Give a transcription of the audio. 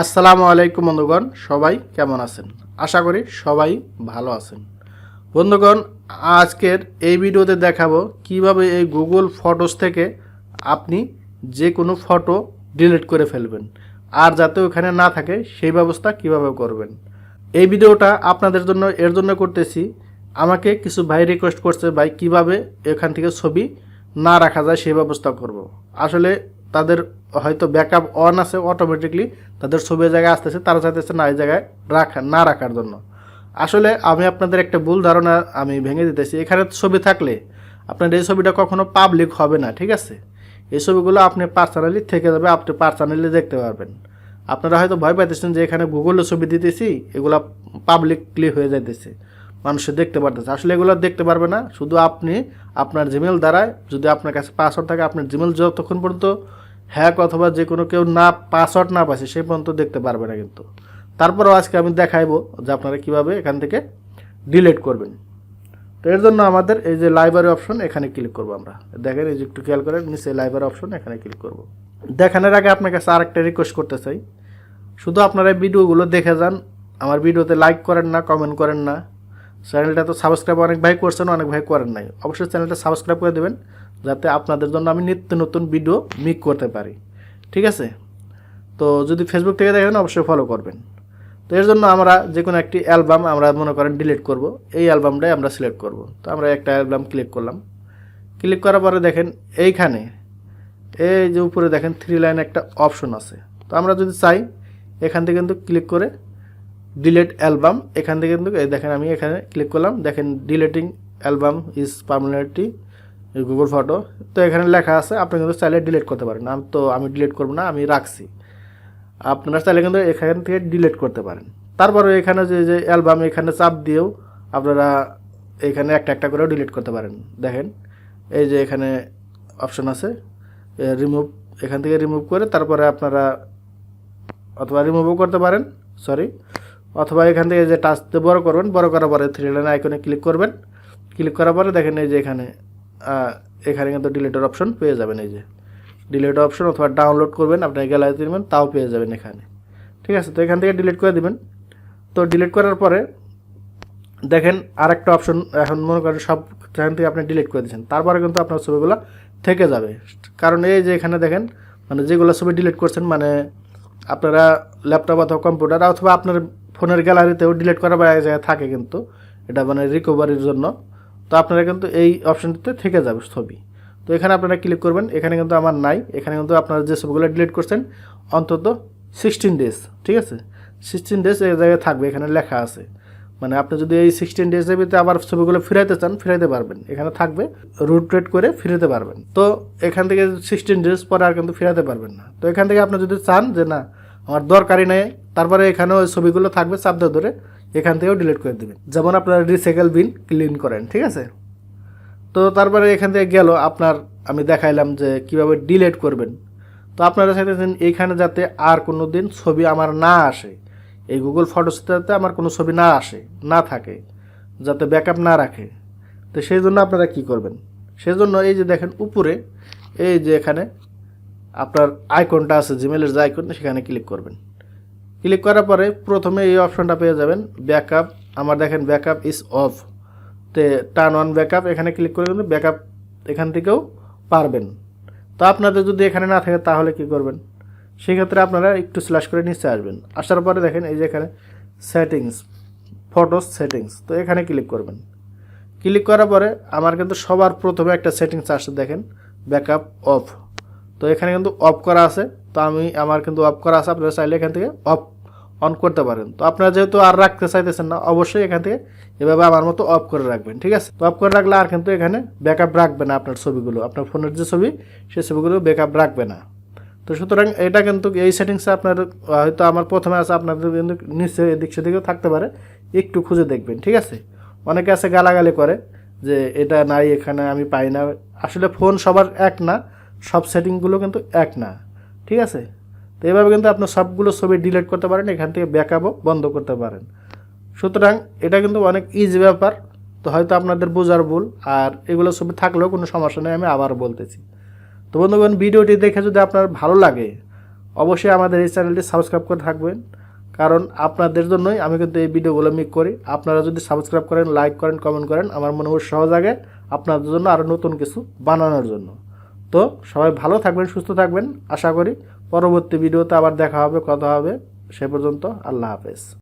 আসসালামু আলাইকুম বন্ধুগণ, সবাই কেমন আছেন? আশা করি সবাই ভালো আছেন। বন্ধুগণ, আজকের এই ভিডিওতে দেখাবো কিভাবে এই গুগল ফটোস থেকে আপনি যে কোনো ফটো ডিলিট করে ফেলবেন আর যাতে ওখানে না থাকে সেই ব্যবস্থা কিভাবে করবেন। এই ভিডিওটা আপনাদের জন্য এর জন্য করতেছি, আমাকে কিছু ভাই রিকোয়েস্ট করছে, ভাই কিভাবে এখান থেকে ছবি না রাখা যায় সেই ব্যবস্থা করব। আসলে তাদের হয়তো ব্যাকআপ অন আছে, অটোমেটিকলি তাদের ছবির জায়গায় আসতেছে, তারা চাইতেছে না এই জায়গায় রাখার জন্য। আসলে আমি আপনাদের একটা ভুল ধারণা আমি ভেঙে দিতেছি। এখানে ছবি থাকলে আপনার এই ছবিটা কখনো পাবলিক হবে না, ঠিক আছে? এই ছবিগুলো আপনি পার্সোনালি থেকে যাবে, আপনি পার্সোনালি দেখতে পারবেন। আপনারা হয়তো ভয় পাইতেছেন যে এখানে গুগলে ছবি দিতেছি, এগুলো পাবলিকলি হয়ে যাইতেছে, মানুষে দেখতে পারতেছে। আসলে এগুলো দেখতে পারবে না, শুধু আপনি আপনার জিমেল দ্বারায়, যদি আপনার কাছে পাসওয়ার্ড থাকে, আপনার জিমেল যতক্ষণ পর্যন্ত হ্যাক অথবা যে কোনো কেউ না পাসওয়ার্ড না পাচ্ছে সেই পর্যন্ত দেখতে পারবে না। কিন্তু তারপরেও আজকে আমি দেখাইবো যে আপনারা কীভাবে এখান থেকে ডিলিট করবেন। তো এর জন্য আমাদের এই যে লাইব্রেরি অপশন, এখানে ক্লিক করবো আমরা। দেখেন এই যে একটু খেয়াল করেন, নিচে লাইব্রেরি অপশন, এখানে ক্লিক করব। দেখানোর আগে আপনার কাছে আরেকটা রিকোয়েস্ট করতে চাই, শুধু আপনারা ভিডিওগুলো দেখে যান, আমার ভিডিওতে লাইক করেন না, কমেন্ট করেন না। চ্যানেলটা তো সাবস্ক্রাইব অনেক ভাই করছেন, অনেক ভাই করেন নাই। অবশ্যই চ্যানেলটা সাবস্ক্রাইব করে দেবেন, যাতে আপনাদের জন্য আমি নিত্য নতুন ভিডিও মেক করতে পারি, ঠিক আছে? তো যদি ফেসবুক থেকে দেখেন অবশ্যই ফলো করবেন। তো এর জন্য আমরা যে কোনো একটি অ্যালবাম আমরা মনে করেন ডিলিট করব, এই অ্যালবামটাই আমরা সিলেক্ট করব। তো আমরা একটা অ্যালবাম ক্লিক করলাম। ক্লিক করার পরে দেখেন এইখানে এই যে উপরে দেখেন 3 লাইন একটা অপশন আছে। তো আমরা যদি চাই এখান থেকে কিন্তু ক্লিক করে ডিলিট অ্যালবাম, এখান থেকে কিন্তু এই দেখেন আমি এখানে ক্লিক করলাম, দেখেন deleting album is permanently Google photo. তো এখানে লেখা আছে, আপনি কিন্তু চাইলে ডিলিট করতে পারেন। আমি ডিলিট করব না, আমি রাখছি। আপনারা চাইলে কিন্তু এখান থেকে ডিলিট করতে পারেন। তারপরে এখানে যে অ্যালবাম, এখানে চাপ দিয়েও আপনারা এখানে একটা একটা করেও ডিলিট করতে পারেন। দেখেন এই যে এখানে অপশন আছে রিমুভ, এখান থেকে রিমুভ করে তারপরে আপনারা অথবা রিমুভও করতে পারেন, অথবা এখান থেকে যে টাচ দিয়ে বড় করবেন, বড় করার পরে 3 লাইন আইকনে ক্লিক করবেন। ক্লিক করার পরে দেখেন এই যে এখানে কিন্তু ডিলিটের অপশন পেয়ে যাবেন। এই যে ডিলিট অপশন, অথবা ডাউনলোড করবেন, আপনার গ্যালারিতে নেবেন, তাও পেয়ে যাবেন এখানে, ঠিক আছে? তো এখান থেকে ডিলিট করে দিবেন। তো ডিলিট করার পরে দেখেন আরেকটা অপশন, এখন মনে করেন সব এখান থেকে আপনি ডিলিট করে দিচ্ছেন, তারপরে কিন্তু আপনার ছবিগুলো থেকে যাবে। কারণ এই যে এখানে দেখেন, মানে যেগুলো ছবি ডিলিট করছেন, মানে আপনারা ল্যাপটপ অথবা কম্পিউটার অথবা আপনার ফোনের গ্যালারিতেও ডিলিট করা বা এক জায়গায় থাকে, কিন্তু এটা মানে রিকভারির জন্য। তো আপনারা কিন্তু এই অপশনটিতে থেকে যাবে ছবি। তো এখানে আপনারা ক্লিক করবেন। এখানে কিন্তু আমার নাই, এখানে কিন্তু আপনারা যে ছবিগুলো ডিলিট করছেন অন্তত 16 ডেজ, ঠিক আছে? 16 ডেজ এই জায়গায় থাকবে, এখানে লেখা আছে। মানে আপনি যদি এই 16 ডেজের ভিতরে আবার ছবিগুলো ফিরাইতে চান, ফিরাইতে পারবেন, এখানে থাকবে, রোটেট করে ফিরাতে পারবেন। তো এখান থেকে 16 ডেজ পরে আর কিন্তু ফিরাতে পারবেন না। তো এখান থেকে আপনি যদি চান যে না আমার দরকারই নেই, তারপরে এখানেও ওই ছবিগুলো থাকবে, চাপ ধরে এখান থেকেও ডিলিট করে দেবেন, যেমন আপনারা রিসাইকেল বিন ক্লিন করেন, ঠিক আছে? তো তারপরে এখান থেকে গেল আপনার, আমি দেখাইলাম যে কিভাবে ডিলিট করবেন। তো আপনারা চাইতেছেন এইখানে যাতে আর কোনো দিন ছবি আমার না আসে, এই গুগল ফটোসতে যাতে আমার কোনো ছবি না আসে, না থাকে, যাতে ব্যাকআপ না রাখে। তো সেই জন্য আপনারা কি করবেন? সেই জন্য এই যে দেখেন উপরে এই যে এখানে আপনার আইকনটা আছে, জিমেলের যে আইকন, সেখানে ক্লিক করবেন। ক্লিক করার পরে প্রথমে এই অপশনটা পেয়ে যাবেন, ব্যাকআপ। আমার দেখেন ব্যাকআপ ইজ অফ, তে টার্ন অন ব্যাকআপ, এখানে ক্লিক করে কিন্তু ব্যাকআপ এখান থেকেও পারবেন। তো আপনাদের যদি এখানে না থাকে তাহলে কি করবেন? সেক্ষেত্রে আপনারা একটু স্ল্যাশ করে নিচে আসবেন। আসার পরে দেখেন এই যে এখানে সেটিংস, ফটোস সেটিংস, তো এখানে ক্লিক করবেন। ক্লিক করার পরে আমার কিন্তু সবার প্রথমে একটা সেটিংস আসছে, দেখেন ব্যাকআপ অফ। তো এখানে কিন্তু অফ করা আছে, তো আমার কিন্তু অফ করা আছে। আপনারা চাইলে এখান থেকে অফ অন করতে পারেন। তো আপনারা যেহেতু আর রাখতে চাইতেছেন না, অবশ্যই এখান থেকে এভাবে আমার মতো অফ করে রাখবেন, ঠিক আছে? তো অফ করে রাখলে আর কিন্তু এখানে ব্যাকআপ রাখবে না আপনার ছবিগুলো, আপনার ফোনের যে ছবি সেই ছবিগুলো ব্যাকআপ রাখবে না। তো সুতরাং এটা কিন্তু এই সেটিংসে আপনার হয়তো আমার প্রথমে আছে, আপনাদের কিন্তু নিচে এদিক সেদিকেও থাকতে পারে, একটু খুঁজে দেখবেন, ঠিক আছে? অনেকে আছে গালাগালি করে যে এটা নাই, এখানে আমি পাই না। আসলে ফোন সবার এক না, সব সেটিংগুলো কিন্তু এক না, ঠিক আছে? তো এইভাবে কিন্তু আপনার সবগুলো ছবি ডিলিট করতে পারেন, এখান থেকে ব্যাকআপও বন্ধ করতে পারেন। সুতরাং এটা কিন্তু অনেক ইজি ব্যাপার। তো হয়তো আপনাদের বোঝার ভুল, আর এগুলো ছবি থাকলেও কোনো সমস্যা নেই, আমি আবার বলতেছি। তো বন্ধুগণ, ভিডিওটি দেখে যদি আপনার ভালো লাগে, অবশ্যই আমাদের এই চ্যানেলটি সাবস্ক্রাইব করে থাকবেন, কারণ আপনাদের জন্যই আমি কিন্তু এই ভিডিওগুলো মেক করি। আপনারা যদি সাবস্ক্রাইব করেন, লাইক করেন, কমেন্ট করেন, আমার মনে হয় সহজ আগে আপনাদের জন্য আরও নতুন কিছু বানানোর জন্য। তো সবাই ভালো থাকবেন, সুস্থ থাকবেন। আশা করি পরবর্তী ভিডিওতে আবার দেখা হবে, কথা হবে। সে পর্যন্ত আল্লাহ হাফেজ।